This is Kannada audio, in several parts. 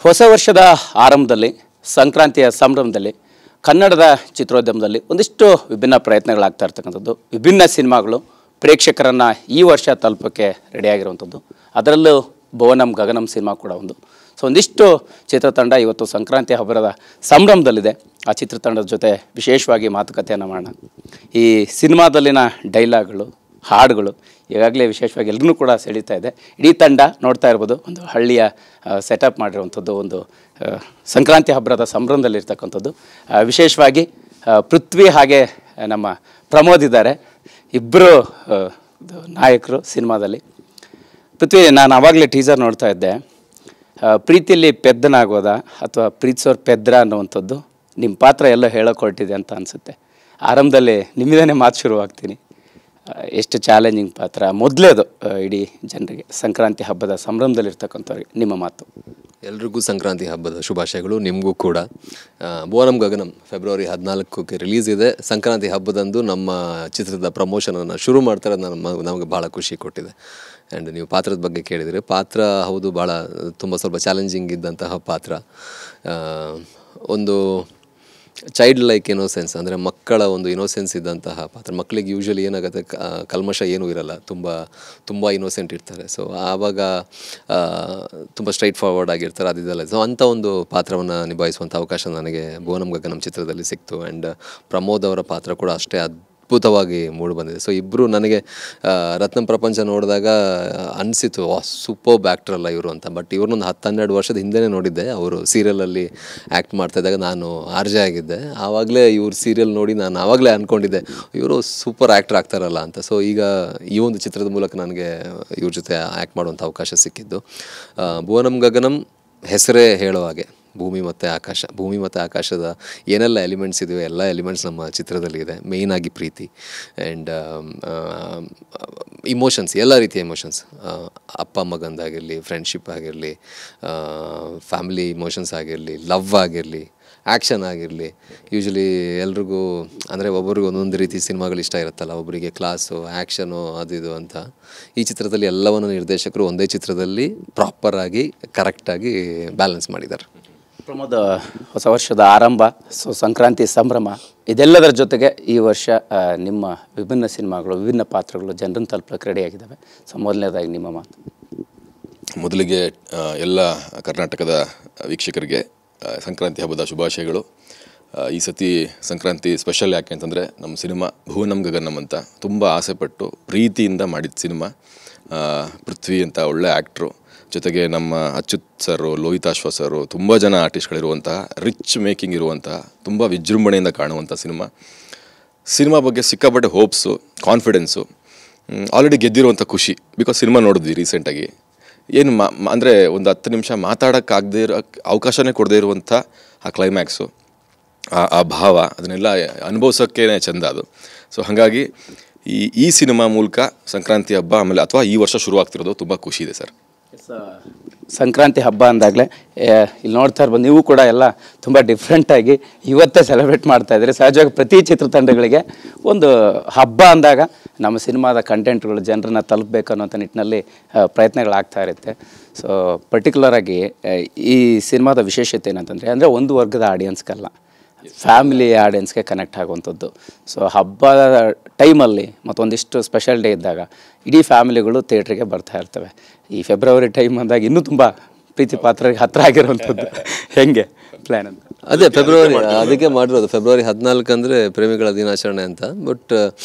ಹೊಸ ವರ್ಷದ ಆರಂಭದಲ್ಲಿ ಸಂಕ್ರಾಂತಿಯ ಸಂಭ್ರಮದಲ್ಲಿ ಕನ್ನಡದ ಚಿತ್ರೋದ್ಯಮದಲ್ಲಿ ಒಂದಿಷ್ಟು ವಿಭಿನ್ನ ಪ್ರಯತ್ನಗಳಾಗ್ತಾ ಇರ್ತಕ್ಕಂಥದ್ದು. ವಿಭಿನ್ನ ಸಿನಿಮಾಗಳು ಪ್ರೇಕ್ಷಕರನ್ನು ಈ ವರ್ಷ ತಲುಪೋಕ್ಕೆ ರೆಡಿಯಾಗಿರುವಂಥದ್ದು. ಅದರಲ್ಲೂ ಭುವನಂ ಗಗನಂ ಸಿನಿಮಾ ಕೂಡ ಒಂದು. ಸೊ ಒಂದಿಷ್ಟು ಚಿತ್ರತಂಡ ಇವತ್ತು ಸಂಕ್ರಾಂತಿ ಹಬ್ಬದ ಸಂಭ್ರಮದಲ್ಲಿದೆ. ಆ ಚಿತ್ರತಂಡದ ಜೊತೆ ವಿಶೇಷವಾಗಿ ಮಾತುಕತೆಯನ್ನು ಮಾಡೋಣ. ಈ ಸಿನಿಮಾದಲ್ಲಿನ ಡೈಲಾಗ್ಗಳು, ಹಾಡುಗಳು ಈಗಾಗಲೇ ವಿಶೇಷವಾಗಿ ಎಲ್ಲರೂ ಕೂಡ ಸೆಳೀತಾ ಇದೆ. ಇಡೀ ತಂಡ ನೋಡ್ತಾ ಇರ್ಬೋದು, ಒಂದು ಹಳ್ಳಿಯ ಸೆಟಪ್ ಮಾಡಿರುವಂಥದ್ದು, ಒಂದು ಸಂಕ್ರಾಂತಿ ಹಬ್ಬದ ಸಂಭ್ರಮದಲ್ಲಿರ್ತಕ್ಕಂಥದ್ದು. ವಿಶೇಷವಾಗಿ ಪೃಥ್ವಿ ಹಾಗೆ ನಮ್ಮ ಪ್ರಮೋದ್ ಇದ್ದಾರೆ, ಇಬ್ಬರು ನಾಯಕರು ಸಿನಿಮಾದಲ್ಲಿ. ಪೃಥ್ವಿ, ನಾನು ಆವಾಗಲೇ ಟೀಸರ್ ನೋಡ್ತಾ ಇದ್ದೆ, ಪ್ರೀತಿಯಲ್ಲಿ ಪೆದ್ದನಾಗೋದ ಅಥವಾ ಪ್ರೀತಿಸೋರು ಪೆದ್ರ ಅನ್ನುವಂಥದ್ದು ನಿಮ್ಮ ಪಾತ್ರ ಎಲ್ಲ ಹೇಳೋಕೆ ಹೊರಟಿದೆ ಅಂತ ಅನಿಸುತ್ತೆ. ಆರಂಭದಲ್ಲಿ ನಿಮ್ಮದೇ ಮಾತು ಶುರುವಾಗ್ತೀನಿ. ಎಷ್ಟು ಚಾಲೆಂಜಿಂಗ್ ಪಾತ್ರ, ಮೊದಲೇದು ಇಡೀ ಜನರಿಗೆ ಸಂಕ್ರಾಂತಿ ಹಬ್ಬದ ಸಂಭ್ರಮದಲ್ಲಿರ್ತಕ್ಕಂಥವ್ರಿಗೆ ನಿಮ್ಮ ಮಾತು. ಎಲ್ರಿಗೂ ಸಂಕ್ರಾಂತಿ ಹಬ್ಬದ ಶುಭಾಶಯಗಳು, ನಿಮಗೂ ಕೂಡ. ಭುವನಂ ಗಗನಂ ಫೆಬ್ರವರಿ 14ಕ್ಕೆ ರಿಲೀಸ್ ಇದೆ. ಸಂಕ್ರಾಂತಿ ಹಬ್ಬದಂದು ನಮ್ಮ ಚಿತ್ರದ ಪ್ರಮೋಷನನ್ನು ಶುರು ಮಾಡ್ತಾರೆ. ನಮಗೆ ಭಾಳ ಖುಷಿ ಕೊಟ್ಟಿದೆ. ಆ್ಯಂಡ್ ನೀವು ಪಾತ್ರದ ಬಗ್ಗೆ ಕೇಳಿದರೆ, ಪಾತ್ರ ಹೌದು ಭಾಳ ಸ್ವಲ್ಪ ಚಾಲೆಂಜಿಂಗ್ ಇದ್ದಂತಹ ಪಾತ್ರ. ಒಂದು ಚೈಲ್ಡ್ ಲೈಕ್ ಇನೋಸೆನ್ಸ್, ಅಂದರೆ ಮಕ್ಕಳ ಒಂದು ಇನೋಸೆನ್ಸ್ ಇದ್ದಂತಹ ಪಾತ್ರ. ಮಕ್ಕಳಿಗೆ ಯೂಶ್ವಲಿ ಏನಾಗುತ್ತೆ, ಕಲ್ಮಶ ಏನೂ ಇರಲ್ಲ, ತುಂಬ ಇನೋಸೆಂಟ್ ಇರ್ತಾರೆ. ಸೊ ಆವಾಗ ತುಂಬ ಸ್ಟ್ರೈಟ್ ಫಾರ್ವರ್ಡ್ ಆಗಿರ್ತಾರೆ, ಅದಿದೆಲ್ಲ. ಸೊ ಅಂಥ ಒಂದು ಪಾತ್ರವನ್ನು ನಿಭಾಯಿಸುವಂಥ ಅವಕಾಶ ನನಗೆ ಭುವನಂ ಗಗನಂ ಚಿತ್ರದಲ್ಲಿ ಸಿಕ್ತು. ಆ್ಯಂಡ್ ಪ್ರಮೋದ್ ಅವರ ಪಾತ್ರ ಕೂಡ ಅಷ್ಟೇ ಅದ್ಭುತವಾಗಿ ಮೂಡಿ ಬಂದಿದೆ. ಸೊ ಇಬ್ಬರು ನನಗೆ ರತ್ನಂ ಪ್ರಪಂಚ ನೋಡಿದಾಗ ಅನಿಸಿತು, ಸೂಪರ್ಬ್ ಆ್ಯಕ್ಟ್ರಲ್ಲ ಇವರು ಅಂತ. ಬಟ್ ಇವ್ರನ್ನೊಂದು 10-12 ವರ್ಷದ ಹಿಂದೆನೇ ನೋಡಿದ್ದೆ. ಅವರು ಸೀರಿಯಲಲ್ಲಿ ಆ್ಯಕ್ಟ್ ಮಾಡ್ತಾಯಿದ್ದಾಗ ನಾನು ಆರ್ಜೆ ಆಗಿದ್ದೆ. ಆವಾಗಲೇ ಇವ್ರ ಸೀರಿಯಲ್ ನೋಡಿ ನಾನು ಆವಾಗಲೇ ಅಂದ್ಕೊಂಡಿದ್ದೆ, ಇವರು ಸೂಪರ್ ಆ್ಯಕ್ಟ್ರ್ ಆಗ್ತಾರಲ್ಲ ಅಂತ. ಸೊ ಈಗ ಈ ಒಂದು ಚಿತ್ರದ ಮೂಲಕ ನನಗೆ ಇವ್ರ ಜೊತೆ ಆ್ಯಕ್ಟ್ ಮಾಡುವಂಥ ಅವಕಾಶ ಸಿಕ್ಕಿದ್ದು. ಭುವನಂ ಗಗನಂ ಹೆಸರೇ ಹೇಳೋ ಹಾಗೆ ಭೂಮಿ ಮತ್ತು ಆಕಾಶದ ಏನೆಲ್ಲ ಎಲಿಮೆಂಟ್ಸ್ ಇದೆಯೋ ಎಲ್ಲ ಎಲಿಮೆಂಟ್ಸ್ ನಮ್ಮ ಚಿತ್ರದಲ್ಲಿ ಇದೆ. ಮೇಯ್ನಾಗಿ ಪ್ರೀತಿ ಆ್ಯಂಡ್ ಇಮೋಷನ್ಸ್, ಎಲ್ಲ ರೀತಿಯ ಇಮೋಷನ್ಸ್, ಅಪ್ಪ ಮಗಂದಾಗಿರಲಿ, ಫ್ರೆಂಡ್ಶಿಪ್ ಆಗಿರಲಿ, ಫ್ಯಾಮಿಲಿ ಇಮೋಷನ್ಸ್ ಆಗಿರಲಿ, ಲವ್ ಆಗಿರಲಿ, ಆ್ಯಕ್ಷನ್ ಆಗಿರಲಿ. ಯೂಶ್ವಲಿ ಎಲ್ರಿಗೂ ಅಂದರೆ ಒಬ್ಬರಿಗೂ ಒಂದೊಂದು ರೀತಿ ಸಿನಿಮಾಗಳು ಇಷ್ಟ ಇರುತ್ತಲ್ಲ, ಒಬ್ಬರಿಗೆ ಕ್ಲಾಸು, ಆ್ಯಕ್ಷನು, ಅದು ಅಂತ. ಈ ಚಿತ್ರದಲ್ಲಿ ಎಲ್ಲವನ್ನು ನಿರ್ದೇಶಕರು ಒಂದೇ ಚಿತ್ರದಲ್ಲಿ ಪ್ರಾಪರಾಗಿ ಕರೆಕ್ಟಾಗಿ ಬ್ಯಾಲೆನ್ಸ್ ಮಾಡಿದ್ದಾರೆ. ಪ್ರಮೋದ್, ಹೊಸ ವರ್ಷದ ಆರಂಭ, ಸೊ ಸಂಕ್ರಾಂತಿ ಸಂಭ್ರಮ, ಇದೆಲ್ಲದರ ಜೊತೆಗೆ ಈ ವರ್ಷ ನಿಮ್ಮ ವಿಭಿನ್ನ ಸಿನಿಮಾಗಳು, ವಿಭಿನ್ನ ಪಾತ್ರಗಳು ಜನರನ್ನು ತಲುಪಕ್ಕೆ ರೆಡಿಯಾಗಿದ್ದಾವೆ. ಸೊ ಮೊದಲನೇದಾಗಿ ನಿಮ್ಮ ಮಾತು. ಮೊದಲಿಗೆ ಎಲ್ಲ ಕರ್ನಾಟಕದ ವೀಕ್ಷಕರಿಗೆ ಸಂಕ್ರಾಂತಿ ಹಬ್ಬದ ಶುಭಾಶಯಗಳು. ಈ ಸತಿ ಸಂಕ್ರಾಂತಿ ಸ್ಪೆಷಲ್ ಯಾಕೆ ಅಂತಂದರೆ, ನಮ್ಮ ಸಿನಿಮಾ ಭುವನಂ ಗಗನಂ ಅಂತ ತುಂಬ ಆಸೆಪಟ್ಟು ಪ್ರೀತಿಯಿಂದ ಮಾಡಿದ ಸಿನಿಮಾ. ಪೃಥ್ವಿ ಅಂತ ಒಳ್ಳೆ ಆ್ಯಕ್ಟ್ರು, ಜೊತೆಗೆ ನಮ್ಮ ಅಚ್ಯುತ್ ಸರು, ಲೋಹಿತಾಶ್ವ ಸರು, ತುಂಬ ಜನ ಆರ್ಟಿಸ್ಟ್ಗಳಿರುವಂತಹ, ರಿಚ್ ಮೇಕಿಂಗ್ ಇರುವಂತಹ, ತುಂಬ ವಿಜೃಂಭಣೆಯಿಂದ ಕಾಣುವಂಥ ಸಿನಿಮಾ ಬಗ್ಗೆ ಸಿಕ್ಕಾಪಟ್ಟೆ ಹೋಪ್ಸು, ಕಾನ್ಫಿಡೆನ್ಸು, ಆಲ್ರೆಡಿ ಗೆದ್ದಿರುವಂಥ ಖುಷಿ. ಬಿಕಾಸ್ ಸಿನಿಮಾ ನೋಡಿದ್ವಿ ರೀಸೆಂಟಾಗಿ. ಏನು ಅಂದರೆ ಒಂದು 10 ನಿಮಿಷ ಮಾತಾಡೋಕ್ಕಾಗದೇ ಇರೋ ಅವಕಾಶನೇ ಕೊಡದೇ ಇರುವಂಥ ಆ ಕ್ಲೈಮ್ಯಾಕ್ಸು, ಆ ಭಾವ, ಅದನ್ನೆಲ್ಲ ಅನುಭವಿಸೋಕ್ಕೇ ಚೆಂದ ಅದು. ಸೊ ಹಾಗಾಗಿ ಈ ಸಿನಿಮಾ ಮೂಲಕ ಸಂಕ್ರಾಂತಿ ಹಬ್ಬ ಆಮೇಲೆ ಅಥವಾ ಈ ವರ್ಷ ಶುರುವಾಗ್ತಿರೋದು ತುಂಬ ಖುಷಿ ಇದೆ ಸರ್. ಸಂಕ್ರಾಂತಿ ಹಬ್ಬ ಅಂದಾಗಲೇ ಇಲ್ಲಿ ನೋಡ್ತಾ ಇರ್ಬೋದು, ನೀವು ಕೂಡ ಎಲ್ಲ ತುಂಬ ಡಿಫ್ರೆಂಟಾಗಿ ಇವತ್ತೇ ಸೆಲೆಬ್ರೇಟ್ ಮಾಡ್ತಾಯಿದ್ದೀರಿ. ಸಹಜವಾಗಿ ಪ್ರತಿ ಚಿತ್ರತಂಡಗಳಿಗೆ ಒಂದು ಹಬ್ಬ ಅಂದಾಗ ನಮ್ಮ ಸಿನಿಮಾದ ಕಂಟೆಂಟ್ಗಳು ಜನರನ್ನ ತಲುಪಬೇಕು ಅನ್ನೋಂಥ ನಿಟ್ಟಿನಲ್ಲಿ ಪ್ರಯತ್ನಗಳಾಗ್ತಾ ಇರುತ್ತೆ. ಸೊ ಪರ್ಟಿಕ್ಯುಲರಾಗಿ ಈ ಸಿನಿಮಾದ ವಿಶೇಷತೆ ಏನಂತಂದರೆ, ಅಂದರೆ ಒಂದು ವರ್ಗದ ಆಡಿಯನ್ಸ್ಗಲ್ಲ, ಫ್ಯಾಮಿಲಿ ಆಡಿಯನ್ಸ್ಗೆ ಕನೆಕ್ಟ್ ಆಗುವಂಥದ್ದು. ಸೊ ಹಬ್ಬದ ಟೈಮಲ್ಲಿ ಮತ್ತೊಂದಿಷ್ಟು ಸ್ಪೆಷಲ್ ಡೇ ಇದ್ದಾಗ ಇಡೀ ಫ್ಯಾಮಿಲಿಗಳು ಥಿಯೇಟ್ರಿಗೆ ಬರ್ತಾ ಇರ್ತವೆ. ಈ ಫೆಬ್ರವರಿ ಟೈಮ್ ಅಂದಾಗ ಇನ್ನೂ ತುಂಬ ಪ್ರೀತಿ ಪಾತ್ರರಿಗೆ ಹತ್ತಿರ ಆಗಿರುವಂಥದ್ದು. ಹೆಂಗೆ ಪ್ಲ್ಯಾನ್ ಅಂತ? ಅದೇ ಫೆಬ್ರವರಿ, ಅದಕ್ಕೆ ಮಾಡಿರೋದು ಫೆಬ್ರವರಿ 14 ಅಂದರೆ ಪ್ರೇಮಿಗಳ ದಿನಾಚರಣೆ ಅಂತ. ಬಟ್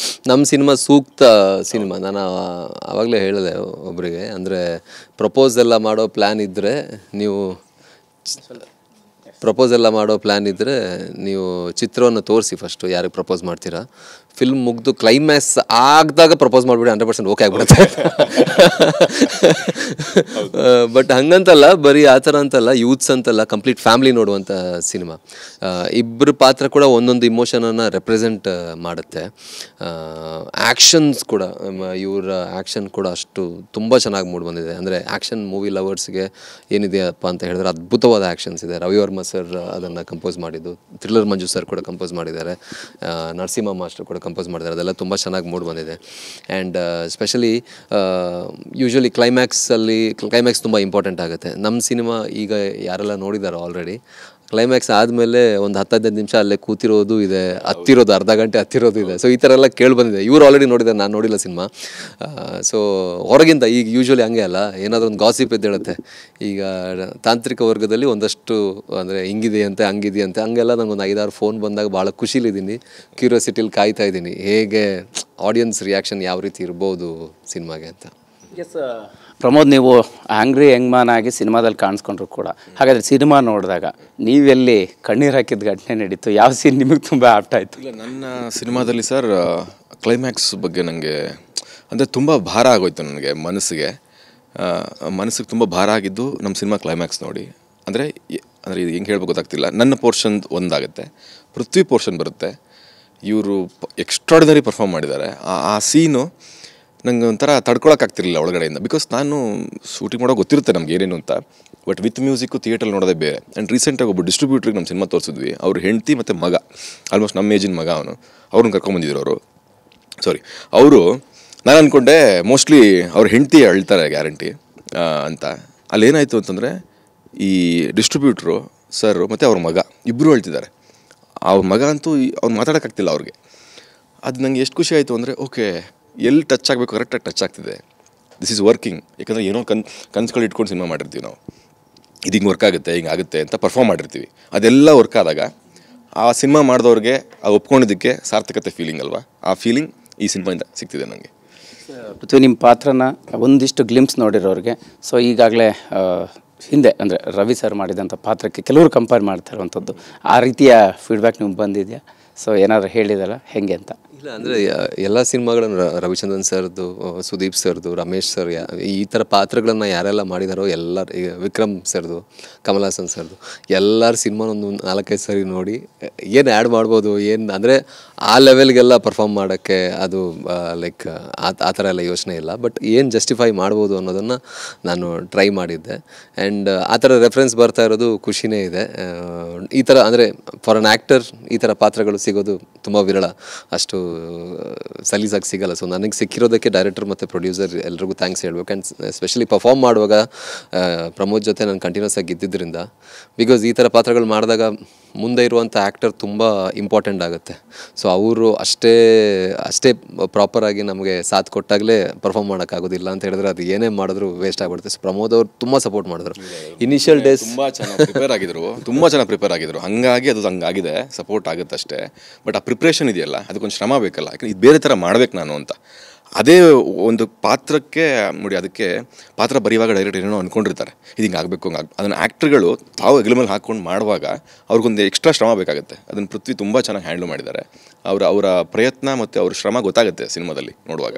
ನಮ್ಮ ಸಿನಿಮಾ ಸೂಕ್ತ ಸಿನಿಮಾ. ನಾನು ಆವಾಗಲೇ ಹೇಳಿದೆ ಒಬ್ಬರಿಗೆ, ಅಂದರೆ ಪ್ರಪೋಸ್ ಎಲ್ಲ ಮಾಡೋ ಪ್ಲ್ಯಾನ್ ಇದ್ದರೆ ನೀವು ಚಿತ್ರವನ್ನು ತೋರಿಸಿ ಫಸ್ಟು, ಯಾರಿಗೆ ಪ್ರಪೋಸ್ ಮಾಡ್ತೀರಾ. ಫಿಲ್ಮ್ ಮುಗಿದು ಕ್ಲೈಮ್ಯಾಕ್ಸ್ ಆಗಿದಾಗ ಪ್ರಪೋಸ್ ಮಾಡಿಬಿಡಿ, 100% ಓಕೆ ಆಗಿಬಿಡುತ್ತೆ. ಬಟ್ ಹಂಗಂತಲ್ಲ, ಬರೀ ಆ ಥರ ಅಂತಲ್ಲ, ಯೂತ್ಸ್ ಅಂತಲ್ಲ, ಕಂಪ್ಲೀಟ್ ಫ್ಯಾಮಿಲಿ ನೋಡುವಂಥ ಸಿನಿಮಾ. ಇಬ್ಬರು ಪಾತ್ರ ಕೂಡ ಒಂದೊಂದು ಇಮೋಷನನ್ನು ರೆಪ್ರೆಸೆಂಟ್ ಮಾಡುತ್ತೆ. ಆ್ಯಕ್ಷನ್ಸ್ ಕೂಡ, ಇವರ ಆ್ಯಕ್ಷನ್ ಕೂಡ ಅಷ್ಟು ತುಂಬ ಚೆನ್ನಾಗಿ ಮೂಡಿ ಬಂದಿದೆ. ಅಂದರೆ ಆ್ಯಕ್ಷನ್ ಮೂವಿ ಲವರ್ಸ್ಗೆ ಏನಿದೆಯಪ್ಪ ಅಂತ ಹೇಳಿದ್ರೆ ಅದ್ಭುತವಾದ ಆ್ಯಕ್ಷನ್ಸ್ ಇದೆ. ರವಿವರ್ಮ ಸರ್ ಅದನ್ನು ಕಂಪೋಸ್ ಮಾಡಿದ್ದು, ಥ್ರಿಲ್ಲರ್ ಮಂಜು ಸರ್ ಕೂಡ ಕಂಪೋಸ್ ಮಾಡಿದ್ದಾರೆ, ನರಸಿಂಹ ಮಾಸ್ಟರ್ ಕೂಡ ಅವ್ರು ಕಂಪೋಸ್ ಮಾಡಿದ್ದಾರೆ, ಅದೆಲ್ಲ ತುಂಬ ಚೆನ್ನಾಗಿ ಮೂಡ್ ಬಂದಿದೆ. ಆ್ಯಂಡ್ ಸ್ಪೆಷಲಿ ಯೂಶ್ವಲಿ ಕ್ಲೈಮ್ಯಾಕ್ಸ್ ತುಂಬ ಇಂಪಾರ್ಟೆಂಟ್ ಆಗುತ್ತೆ. ನಮ್ಮ ಸಿನಿಮಾ ಈಗ ಯಾರೆಲ್ಲ ನೋಡಿದಾರೋ ಆಲ್ರೆಡಿ, ಕ್ಲೈಮ್ಯಾಕ್ಸ್ ಆದಮೇಲೆ ಒಂದು 10-15 ನಿಮಿಷ ಅಲ್ಲೇ ಕೂತಿರೋದು ಇದೆ, ಹತ್ತಿರೋದು ಅರ್ಧ ಗಂಟೆ ಹತ್ತಿರೋದು ಇದೆ. ಸೊ ಈ ಥರ ಎಲ್ಲ ಕೇಳಿ ಬಂದಿದೆ. ಇವ್ರು ಆಲ್ರೆಡಿ ನೋಡಿದ್ದಾರೆ, ನಾನು ನೋಡಿಲ್ಲ ಸಿನಿಮಾ. ಸೊ ಹೊರಗಿಂದ ಈಗ ಯೂಶ್ವಲಿ ಹಂಗೆ ಅಲ್ಲ, ಏನಾದರೂ ಒಂದು ಗಾಸಿಪ್ ಎದ್ದೇಳುತ್ತೆ. ಈಗ ತಾಂತ್ರಿಕ ವರ್ಗದಲ್ಲಿ ಒಂದಷ್ಟು ಅಂದರೆ ಹಿಂಗಿದೆಯಂತೆ ಹಂಗಿದೆಯಂತೆ ಹಂಗೆಲ್ಲ ನನಗೊಂದು 5-6 ಫೋನ್ ಬಂದಾಗ ಭಾಳ ಖುಷಿಲಿದ್ದೀನಿ, ಕ್ಯೂರಿಯಾಸಿಟಿಲಿ ಕಾಯ್ತಾ ಇದ್ದೀನಿ ಹೇಗೆ ಆಡಿಯನ್ಸ್ ರಿಯಾಕ್ಷನ್ ಯಾವ ರೀತಿ ಇರ್ಬೋದು ಸಿನಿಮಾಗೆ ಅಂತ. ಎಸ್ ಪ್ರಮೋದ್, ನೀವು ಆಂಗ್ರಿ ಯಂಗ್ಮ್ಯಾನ್ ಆಗಿ ಸಿನಿಮಾದಲ್ಲಿ ಕಾಣಿಸ್ಕೊಂಡ್ರು ಕೂಡ, ಹಾಗಾದರೆ ಸಿನಿಮಾ ನೋಡಿದಾಗ ನೀವೆಲ್ಲಿ ಕಣ್ಣೀರು ಹಾಕಿದ ಘಟನೆ ನಡೀತು? ಯಾವ ಸೀನ್ ನಿಮಗೆ ತುಂಬ ಆಪ್ಟ್ ಆಯಿತು? ಇಲ್ಲ, ನನ್ನ ಸಿನಿಮಾದಲ್ಲಿ ಸರ್ ಕ್ಲೈಮ್ಯಾಕ್ಸ್ ಬಗ್ಗೆ ನನಗೆ ಅಂದರೆ ತುಂಬ ಭಾರ ಆಗೋಯ್ತು ನನಗೆ ಮನಸ್ಸಿಗೆ ತುಂಬ ಭಾರ ಆಗಿದ್ದು ನಮ್ಮ ಸಿನಿಮಾ ಕ್ಲೈಮ್ಯಾಕ್ಸ್ ನೋಡಿ. ಅಂದರೆ ಇದು ಹೆಂಗೆ ಹೇಳ್ಬೇಕು ಗೊತ್ತಾಗ್ತಿಲ್ಲ. ನನ್ನ ಪೋರ್ಷನ್ ಒಂದಾಗುತ್ತೆ, ಪೃಥ್ವಿ ಪೋರ್ಷನ್ ಬರುತ್ತೆ. ಇವರು ಎಕ್ಸ್ಟ್ರಾರ್ಡಿನರಿ ಪರ್ಫಾರ್ಮ್ ಮಾಡಿದ್ದಾರೆ. ಆ ಸೀನು ನಂಗೆ ಒಂಥರ ತಡ್ಕೊಳಕ್ಕಾಗ್ತಿರಲಿಲ್ಲ ಒಳಗಡೆಯಿಂದ. ಬಿಕಾಸ್ ನಾನು ಶೂಟಿಂಗ್ ಮಾಡೋಕೆ ಗೊತ್ತಿರುತ್ತೆ ನಮ್ಗೆ ಏನೇನು ಅಂತ, ಬಟ್ ವಿತ್ ಮ್ಯೂಸಿಕ್ಕು ಥಿಯೇಟ್ರಲ್ಲಿ ನೋಡೋದೇ ಬೇರೆ. ಆ್ಯಂಡ್ ರೀಸೆಂಟಾಗಿ ಒಬ್ಬ ಡಿಸ್ಟ್ರಿಬ್ಯೂಟ್ರಿಗೆ ನಮ್ಮ ಸಿನಿಮಾ ತೋರಿಸಿದ್ವಿ. ಅವ್ರ ಹೆಂಡತಿ ಮತ್ತು ಮಗ, ಆಲ್ಮೋಸ್ಟ್ ನಮ್ಮ ಏಜಿನ ಮಗ ಅವ್ರನ್ನ ಕರ್ಕೊಂಬಂದಿದ್ರು ಅವರು ನಾನು ಅಂದ್ಕೊಂಡೆ ಮೋಸ್ಟ್ಲಿ ಅವ್ರ ಹೆಂಡತಿ ಅಳ್ತಾರೆ ಗ್ಯಾರಂಟಿ ಅಂತ. ಅಲ್ಲೇನಾಯಿತು ಅಂತಂದರೆ ಈ ಡಿಸ್ಟ್ರಿಬ್ಯೂಟ್ರು ಸರ್ ಮತ್ತು ಅವ್ರ ಮಗ ಇಬ್ಬರು ಹೇಳ್ತಿದ್ದಾರೆ. ಅವ್ರ ಮಗ ಅಂತೂ ಅವ್ರು ಮಾತಾಡೋಕ್ಕಾಗ್ತಿಲ್ಲ ಅವ್ರಿಗೆ. ಅದು ನನಗೆ ಎಷ್ಟು ಖುಷಿ ಆಯಿತು ಅಂದರೆ, ಓಕೆ ಎಲ್ಲಿ ಟಚ್ ಆಗಬೇಕು ಕರೆಕ್ಟಾಗಿ ಟಚ್ ಆಗ್ತಿದೆ, ದಿಸ್ ಈಸ್ ವರ್ಕಿಂಗ್. ಯಾಕಂದರೆ ಏನೋ ಕನ್ಸುಗಳು ಇಟ್ಕೊಂಡು ಸಿನಿಮಾ ಮಾಡಿರ್ತೀವಿ ನಾವು, ಇದು ಹಿಂಗೆ ವರ್ಕ್ ಆಗುತ್ತೆ ಹಿಂಗೆ ಆಗುತ್ತೆ ಅಂತ ಪರ್ಫಾರ್ಮ್ ಮಾಡಿರ್ತೀವಿ. ಅದೆಲ್ಲ ವರ್ಕ್ ಆದಾಗ ಆ ಸಿನಿಮಾ ಮಾಡಿದವ್ರಿಗೆ ಆ ಒಪ್ಕೊಂಡಿದ್ದಕ್ಕೆ ಸಾರ್ಥಕತೆ ಫೀಲಿಂಗ್ ಅಲ್ವಾ, ಆ ಫೀಲಿಂಗ್ ಈ ಸಿನಿಮಾಯಿಂದ ಸಿಗ್ತಿದೆ ನನಗೆ. ಪೃಥ್ವಿ, ನಿಮ್ಮ ಪಾತ್ರನ ಒಂದಿಷ್ಟು ಗ್ಲಿಮ್ಸ್ ನೋಡಿರೋರಿಗೆ, ಸೊ ಈಗಾಗಲೇ ಹಿಂದೆ ಅಂದರೆ ರವಿ ಸರ್ ಮಾಡಿದಂಥ ಪಾತ್ರಕ್ಕೆ ಕೆಲವರು ಕಂಪೇರ್ ಮಾಡ್ತಾ ಇರುವಂಥದ್ದು, ಆ ರೀತಿಯ ಫೀಡ್ಬ್ಯಾಕ್ ನಿಮ್ಗೆ ಬಂದಿದೆಯಾ? ಸೊ ಏನಾದರೂ ಹೇಳಿದಲ್ಲ ಹೆಂಗೆ ಅಂತ? ಇಲ್ಲ, ಅಂದರೆ ಎಲ್ಲ ಸಿನಿಮಾಗಳನ್ನು ರವಿಚಂದ್ರನ್ ಸರ್ದು, ಸುದೀಪ್ ಸರ್ದು, ರಮೇಶ್ ಸರ್, ಈ ಥರ ಪಾತ್ರಗಳನ್ನು ಯಾರೆಲ್ಲ ಮಾಡಿದಾರೋ ಎಲ್ಲರೂ, ಈಗ ವಿಕ್ರಮ್ ಸರ್ದು, ಕಮಲ್ ಹಾಸನ್ ಸರ್ದು, ಎಲ್ಲರ ಸಿನಿಮಾನೊಂದು 4-5 ಸರಿ ನೋಡಿ ಏನು ಆ್ಯಡ್ ಮಾಡ್ಬೋದು, ಏನು ಅಂದರೆ ಆ ಲೆವೆಲ್ಗೆಲ್ಲ ಪರ್ಫಾರ್ಮ್ ಮಾಡೋಕ್ಕೆ ಅದು ಲೈಕ್ ಆ ಥರ ಎಲ್ಲ ಯೋಚನೆ ಇಲ್ಲ. ಬಟ್ ಏನು ಜಸ್ಟಿಫೈ ಮಾಡ್ಬೋದು ಅನ್ನೋದನ್ನು ನಾನು ಟ್ರೈ ಮಾಡಿದ್ದೆ. ಆ್ಯಂಡ್ ಆ ಥರ ರೆಫರೆನ್ಸ್ ಬರ್ತಾ ಇರೋದು ಖುಷಿನೇ ಇದೆ. ಈ ಥರ ಅಂದರೆ ಫಾರ್ ಅನ್ ಆ್ಯಕ್ಟರ್ ಈ ಥರ ಪಾತ್ರಗಳು ಸಿಗೋದು ತುಂಬ ವಿರಳ, ಅಷ್ಟು ಸಲೀಸಾಗಿ ಸಿಗಲ್ಲ. ಸೊ ನನಗೆ ಸಿಕ್ಕಿರೋದಕ್ಕೆ ಡೈರೆಕ್ಟರ್ ಮತ್ತು ಪ್ರೊಡ್ಯೂಸರ್ ಎಲ್ರಿಗೂ ಥ್ಯಾಂಕ್ಸ್ ಹೇಳ್ಬೇಕು. ಆ್ಯಂಡ್ ಎಸ್ಪೆಷಲಿ ಪರ್ಫಾರ್ಮ್ ಮಾಡುವಾಗ ಪ್ರಮೋದ್ ಜೊತೆ ನಾನು ಕಂಟಿನ್ಯೂಸ್ ಆಗಿ ಇದ್ದಿದ್ದರಿಂದ, ಬಿಕಾಸ್ ಈ ಥರ ಪಾತ್ರಗಳು ಮಾಡಿದಾಗ ಮುಂದೆ ಇರುವಂಥ ಆ್ಯಕ್ಟರ್ ತುಂಬ ಇಂಪಾರ್ಟೆಂಟ್ ಆಗುತ್ತೆ. ಸೊ ಅವರು ಅಷ್ಟೇ ಪ್ರಾಪರಾಗಿ ನಮಗೆ ಸಾಥ್ ಕೊಟ್ಟಾಗಲೇ ಪರ್ಫಾರ್ಮ್ ಮಾಡೋಕ್ಕಾಗೋದಿಲ್ಲ ಅಂತ ಹೇಳಿದ್ರೆ ಅದು ಏನೇ ಮಾಡಿದ್ರು ವೇಸ್ಟ್ ಆಗಿಬಿಡುತ್ತೆ. ಸೊ ಪ್ರಮೋದ್ ಅವರು ತುಂಬ ಸಪೋರ್ಟ್ ಮಾಡಿದ್ರು. ಇನಿಷಿಯಲ್ ಡೇಸ್ ತುಂಬ ಚೆನ್ನಾಗಿ ಪ್ರಿಪೇರ್ ಆಗಿದ್ರು. ಹಾಗಾಗಿ ಅದು ಹಂಗಾಗಿದೆ, ಸಪೋರ್ಟ್ ಆಗುತ್ತೆ ಅಷ್ಟೇ. ಬಟ್ ಆ ಪ್ರಿಪ್ರೇಷನ್ ಇದೆಯಲ್ಲ, ಅದಕ್ಕೊಂದು ಶ್ರಮ ಬೇಕಲ್ಲ. ಯಾಕಂದ್ರೆ ಇದು ಬೇರೆ ಥರ ಮಾಡ್ಬೇಕು ನಾನು ಅಂತ, ಅದೇ ಒಂದು ಪಾತ್ರಕ್ಕೆ ನೋಡಿ, ಅದಕ್ಕೆ ಪಾತ್ರ ಬರೆಯುವಾಗ ಡೈರೆಕ್ಟ್ ಏನೇನೋ ಅಂದ್ಕೊಂಡಿರ್ತಾರೆ, ಇದು ಹಿಂಗೆ ಆಗಬೇಕು ಅದನ್ನು ಆ್ಯಕ್ಟ್ರ್ಗಳು ತಾವು ಹೆಗಲ ಮೇಲೆ ಹಾಕ್ಕೊಂಡು ಮಾಡುವಾಗ ಅವ್ರಿಗೊಂದು ಎಕ್ಸ್ಟ್ರಾ ಶ್ರಮ ಬೇಕಾಗುತ್ತೆ. ಅದನ್ನು ಪೃಥ್ವಿ ತುಂಬ ಚೆನ್ನಾಗಿ ಹ್ಯಾಂಡಲ್ ಮಾಡಿದ್ದಾರೆ. ಅವರ ಪ್ರಯತ್ನ ಮತ್ತು ಅವ್ರ ಶ್ರಮ ಗೊತ್ತಾಗುತ್ತೆ ಸಿನಿಮಾದಲ್ಲಿ ನೋಡುವಾಗ.